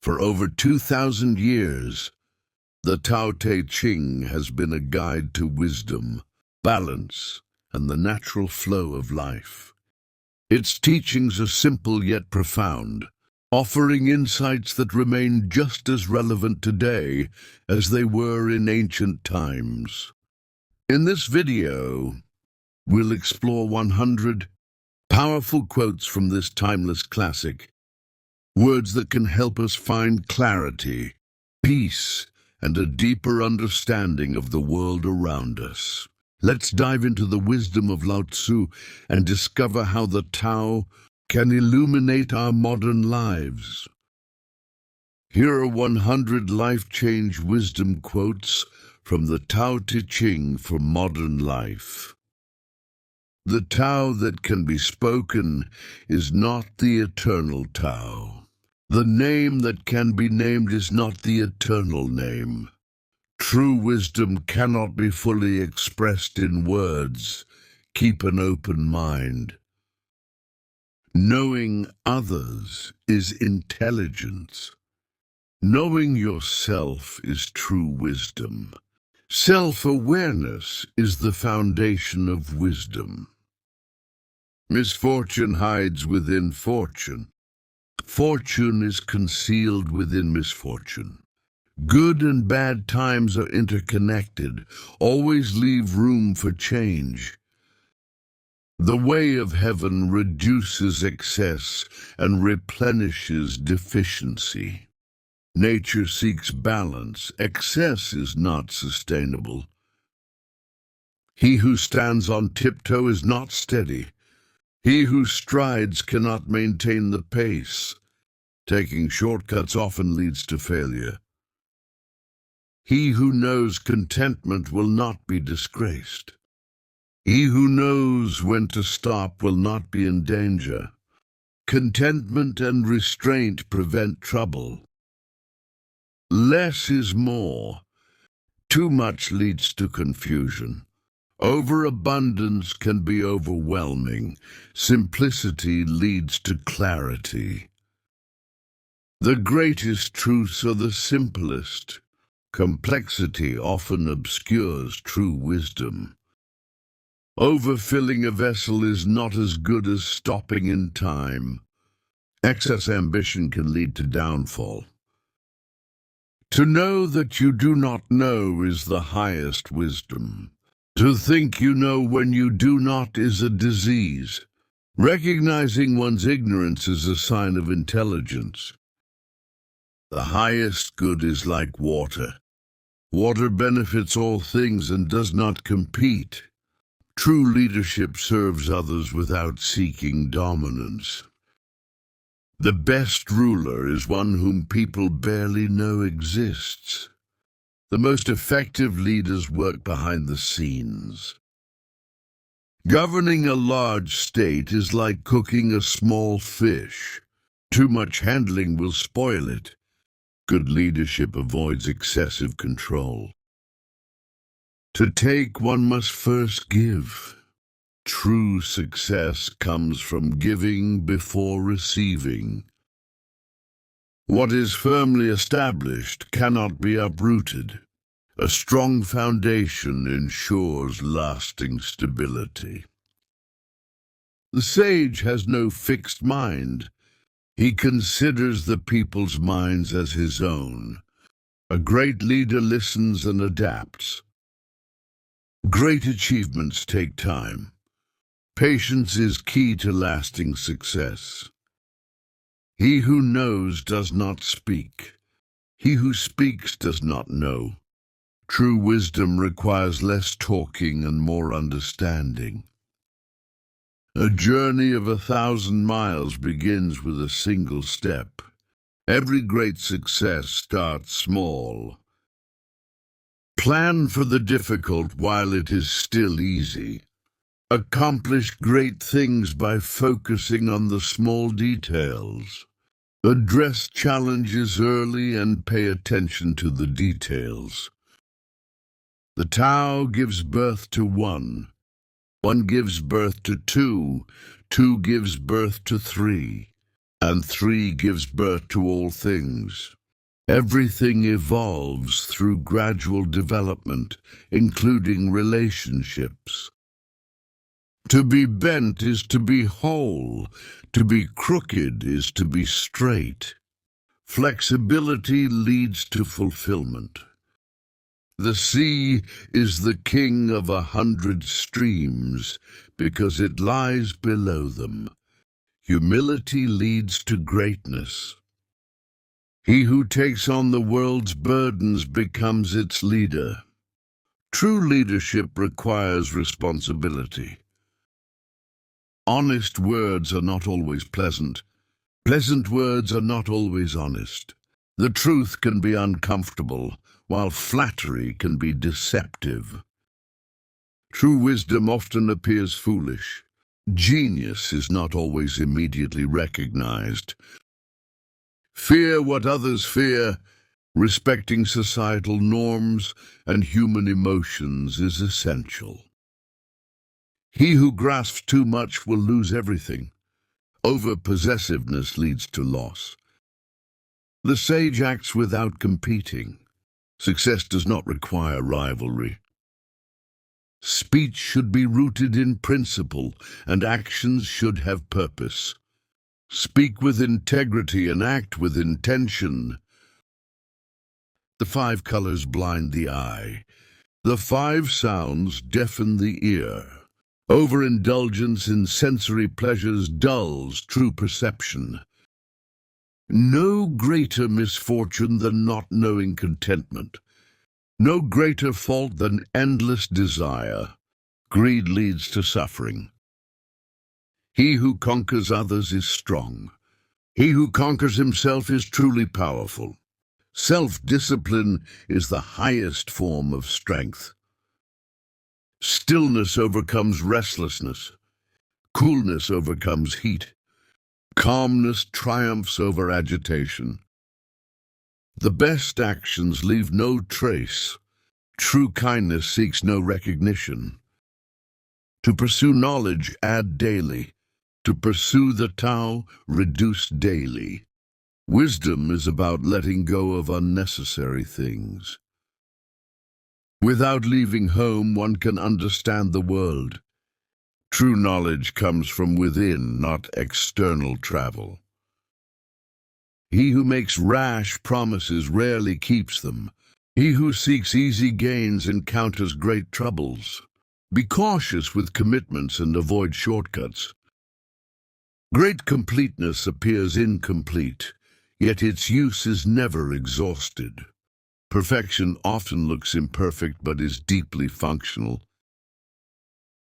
For over 2,000 years, the Tao Te Ching has been a guide to wisdom, balance, and the natural flow of life. Its teachings are simple yet profound, offering insights that remain just as relevant today as they were in ancient times. In this video, we'll explore 100 powerful quotes from this timeless classic, words that can help us find clarity, peace, and a deeper understanding of the world around us. Let's dive into the wisdom of Laozi and discover how the Tao can illuminate our modern lives. Here are 100 life-change wisdom quotes from the Tao Te Ching for modern life. The Tao that can be spoken is not the eternal Tao. The name that can be named is not the eternal name. True wisdom cannot be fully expressed in words. Keep an open mind. Knowing others is intelligence. Knowing yourself is true wisdom. Self-awareness is the foundation of wisdom. Misfortune hides within fortune. Fortune is concealed within misfortune. Good and bad times are interconnected. Always leave room for change. The way of heaven reduces excess and replenishes deficiency. Nature seeks balance. Excess is not sustainable. He who stands on tiptoe is not steady. He who strides cannot maintain the pace. Taking shortcuts often leads to failure. He who knows contentment will not be disgraced. He who knows when to stop will not be in danger. Contentment and restraint prevent trouble. Less is more. Too much leads to confusion. Overabundance can be overwhelming. Simplicity leads to clarity. The greatest truths are the simplest. Complexity often obscures true wisdom. Overfilling a vessel is not as good as stopping in time. Excess ambition can lead to downfall. To know that you do not know is the highest wisdom. To think you know when you do not is a disease. Recognizing one's ignorance is a sign of intelligence. The highest good is like water. Water benefits all things and does not compete. True leadership serves others without seeking dominance. The best ruler is one whom people barely know exists. The most effective leaders work behind the scenes. Governing a large state is like cooking a small fish. Too much handling will spoil it. Good leadership avoids excessive control. To take, one must first give. True success comes from giving before receiving. What is firmly established cannot be uprooted. A strong foundation ensures lasting stability. The sage has no fixed mind. He considers the people's minds as his own. A great leader listens and adapts. Great achievements take time. Patience is key to lasting success. He who knows does not speak. He who speaks does not know. True wisdom requires less talking and more understanding. A journey of 1,000 miles begins with a single step. Every great success starts small. Plan for the difficult while it is still easy. Accomplish great things by focusing on the small details. Address challenges early and pay attention to the details. The Tao gives birth to one. One gives birth to two. Two gives birth to three. and 3 gives birth to all things. Everything evolves through gradual development, including relationships. To be bent is to be whole. To be crooked is to be straight. Flexibility leads to fulfillment. The sea is the king of 100 streams because it lies below them. Humility leads to greatness. He who takes on the world's burdens becomes its leader. True leadership requires responsibility. Honest words are not always pleasant. Pleasant words are not always honest. The truth can be uncomfortable, while flattery can be deceptive. True wisdom often appears foolish. Genius is not always immediately recognized. Fear what others fear. Respecting societal norms and human emotions is essential. He who grasps too much will lose everything. Over-possessiveness leads to loss. The sage acts without competing. Success does not require rivalry. Speech should be rooted in principle, and actions should have purpose. Speak with integrity and act with intention. The 5 colors blind the eye. The 5 sounds deafen the ear. Overindulgence in sensory pleasures dulls true perception. No greater misfortune than not knowing contentment. No greater fault than endless desire. Greed leads to suffering. He who conquers others is strong. He who conquers himself is truly powerful. Self-discipline is the highest form of strength. Stillness overcomes restlessness. Coolness overcomes heat. Calmness triumphs over agitation. The best actions leave no trace. True kindness seeks no recognition. To pursue knowledge, add daily. To pursue the Tao, reduce daily. Wisdom is about letting go of unnecessary things. Without leaving home, one can understand the world. True knowledge comes from within, not external travel. He who makes rash promises rarely keeps them. He who seeks easy gains encounters great troubles. Be cautious with commitments and avoid shortcuts. Great completeness appears incomplete, yet its use is never exhausted. Perfection often looks imperfect but is deeply functional.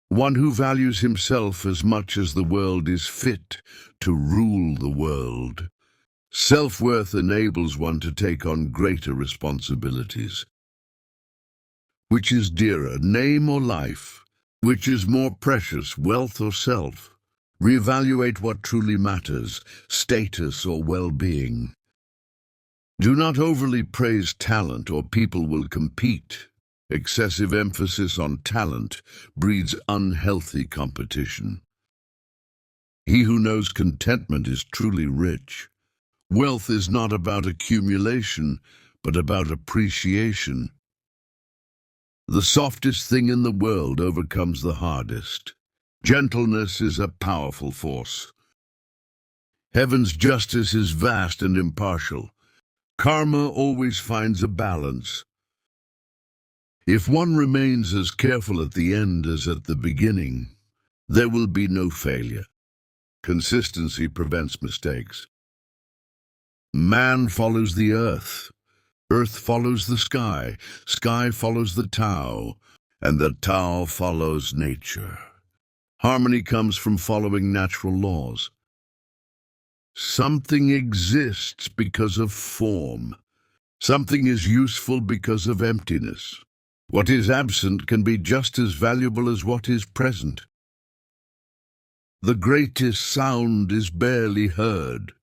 One who values himself as much as the world is fit to rule the world. Self-worth enables one to take on greater responsibilities. Which is dearer, name or life? Which is more precious, wealth or self? Reevaluate what truly matters, status or well-being. Do not overly praise talent or people will compete. Excessive emphasis on talent breeds unhealthy competition. He who knows contentment is truly rich. Wealth is not about accumulation, but about appreciation. The softest thing in the world overcomes the hardest. Gentleness is a powerful force. Heaven's justice is vast and impartial. Karma always finds a balance. If one remains as careful at the end as at the beginning, there will be no failure. Consistency prevents mistakes. Man follows the earth. Earth follows the sky. Sky follows the Tao. And the Tao follows nature. Harmony comes from following natural laws. Something exists because of form. Something is useful because of emptiness. What is absent can be just as valuable as what is present. The greatest sound is barely heard.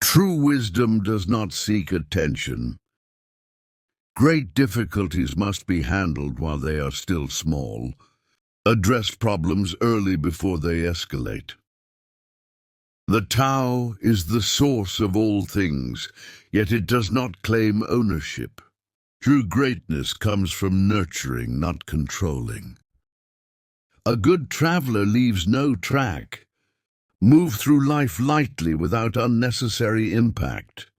True wisdom does not seek attention. Great difficulties must be handled while they are still small. Address problems early before they escalate. The Tao is the source of all things, yet it does not claim ownership. True greatness comes from nurturing, not controlling. A good traveler leaves no track. Move through life lightly without unnecessary impact.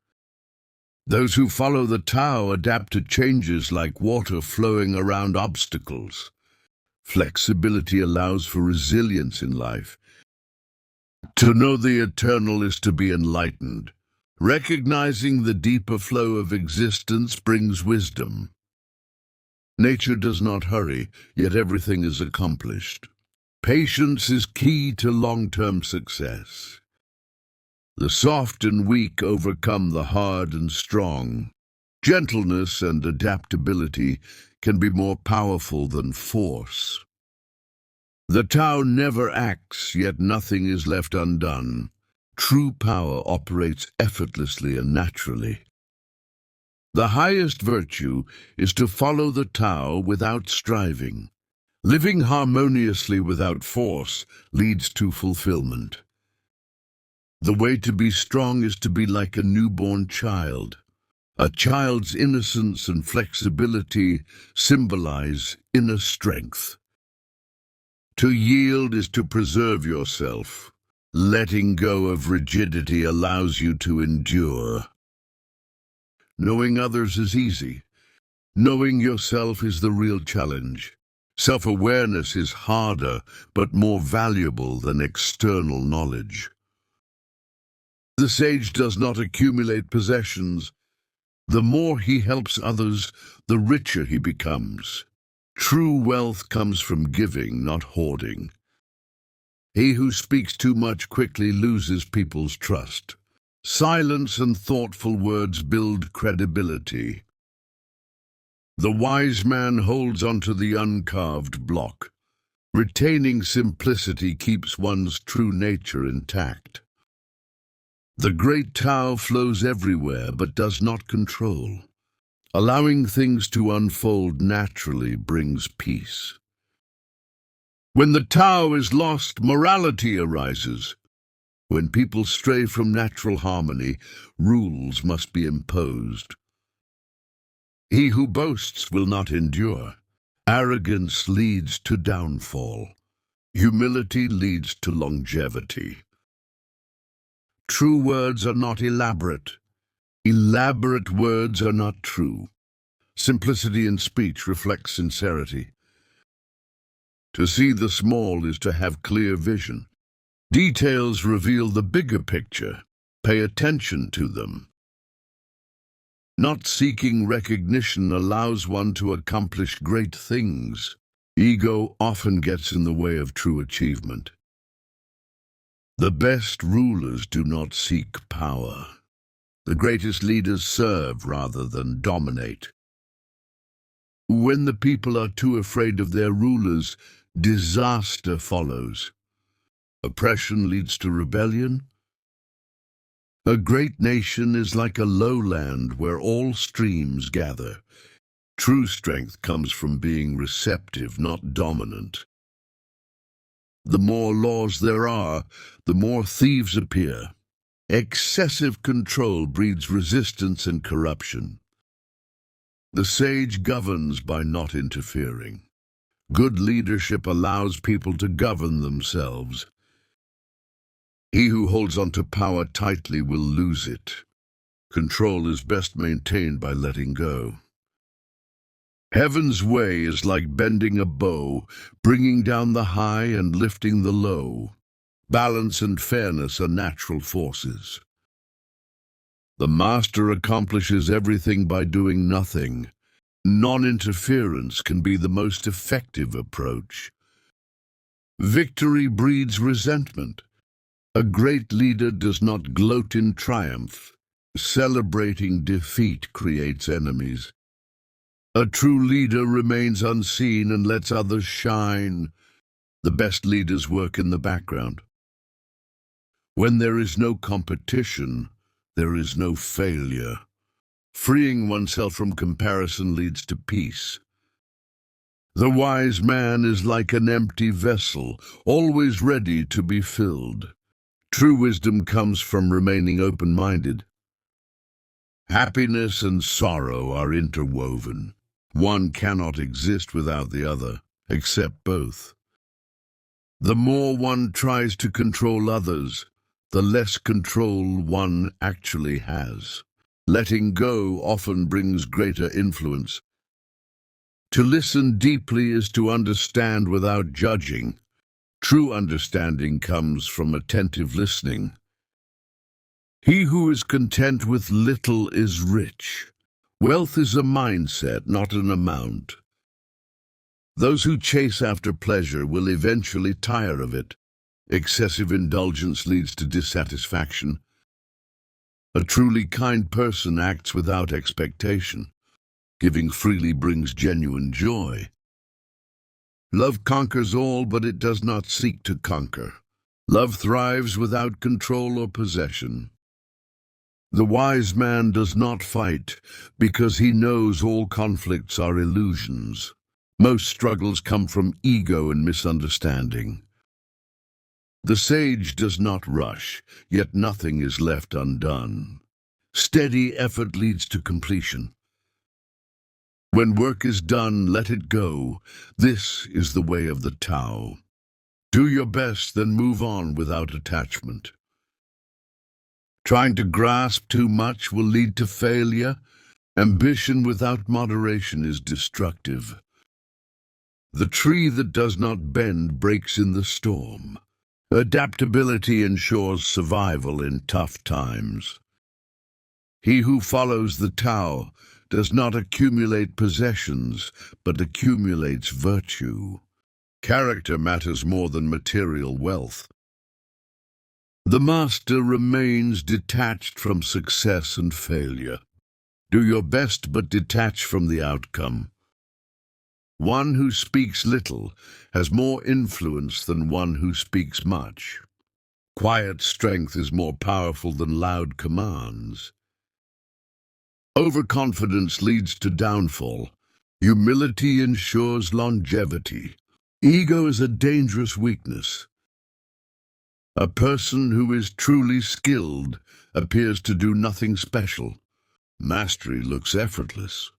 Those who follow the Tao adapt to changes like water flowing around obstacles. Flexibility allows for resilience in life. To know the eternal is to be enlightened. Recognizing the deeper flow of existence brings wisdom. Nature does not hurry, yet everything is accomplished. Patience is key to long-term success. The soft and weak overcome the hard and strong. Gentleness and adaptability can be more powerful than force. The Tao never acts, yet nothing is left undone. True power operates effortlessly and naturally. The highest virtue is to follow the Tao without striving. Living harmoniously without force leads to fulfillment. The way to be strong is to be like a newborn child. A child's innocence and flexibility symbolize inner strength. To yield is to preserve yourself. Letting go of rigidity allows you to endure. Knowing others is easy. Knowing yourself is the real challenge. Self-awareness is harder, but more valuable than external knowledge. The sage does not accumulate possessions. The more he helps others, the richer he becomes. True wealth comes from giving, not hoarding. He who speaks too much quickly loses people's trust. Silence and thoughtful words build credibility. The wise man holds onto the uncarved block. Retaining simplicity keeps one's true nature intact. The great Tao flows everywhere but does not control. Allowing things to unfold naturally brings peace. When the Tao is lost, morality arises. When people stray from natural harmony, rules must be imposed. He who boasts will not endure. Arrogance leads to downfall. Humility leads to longevity. True words are not elaborate. Elaborate words are not true. Simplicity in speech reflects sincerity. To see the small is to have clear vision. Details reveal the bigger picture. Pay attention to them. Not seeking recognition allows one to accomplish great things. Ego often gets in the way of true achievement. The best rulers do not seek power. The greatest leaders serve rather than dominate. When the people are too afraid of their rulers, disaster follows. Oppression leads to rebellion. A great nation is like a lowland where all streams gather. True strength comes from being receptive, not dominant. The more laws there are, the more thieves appear. Excessive control breeds resistance and corruption. The sage governs by not interfering. Good leadership allows people to govern themselves. He who holds onto power tightly will lose it. Control is best maintained by letting go. Heaven's way is like bending a bow, bringing down the high and lifting the low. Balance and fairness are natural forces. The master accomplishes everything by doing nothing. Non-interference can be the most effective approach. Victory breeds resentment. A great leader does not gloat in triumph. Celebrating defeat creates enemies. A true leader remains unseen and lets others shine. The best leaders work in the background. When there is no competition, there is no failure. Freeing oneself from comparison leads to peace. The wise man is like an empty vessel, always ready to be filled. True wisdom comes from remaining open-minded. Happiness and sorrow are interwoven. One cannot exist without the other, except both. The more one tries to control others, the less control one actually has. Letting go often brings greater influence. To listen deeply is to understand without judging. True understanding comes from attentive listening. He who is content with little is rich. Wealth is a mindset, not an amount. Those who chase after pleasure will eventually tire of it. Excessive indulgence leads to dissatisfaction. A truly kind person acts without expectation. Giving freely brings genuine joy. Love conquers all, but it does not seek to conquer. Love thrives without control or possession. The wise man does not fight because he knows all conflicts are illusions. Most struggles come from ego and misunderstanding. The sage does not rush, yet nothing is left undone. Steady effort leads to completion. When work is done, let it go. This is the way of the Tao. Do your best, then move on without attachment. Trying to grasp too much will lead to failure. Ambition without moderation is destructive. The tree that does not bend breaks in the storm. Adaptability ensures survival in tough times. He who follows the Tao does not accumulate possessions, but accumulates virtue. Character matters more than material wealth. The master remains detached from success and failure. Do your best, but detach from the outcome. One who speaks little has more influence than one who speaks much. Quiet strength is more powerful than loud commands. Overconfidence leads to downfall. Humility ensures longevity. Ego is a dangerous weakness. A person who is truly skilled appears to do nothing special. Mastery looks effortless.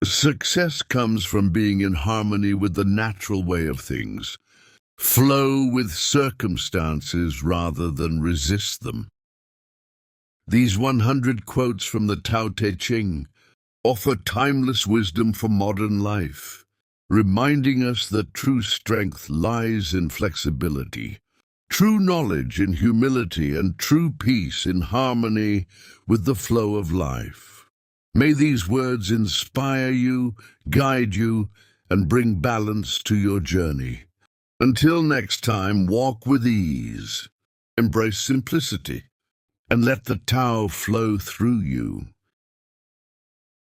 Success comes from being in harmony with the natural way of things. Flow with circumstances rather than resist them. These 100 quotes from the Tao Te Ching offer timeless wisdom for modern life, reminding us that true strength lies in flexibility, true knowledge in humility, and true peace in harmony with the flow of life. May these words inspire you, guide you, and bring balance to your journey. Until next time, walk with ease, embrace simplicity, and let the Tao flow through you.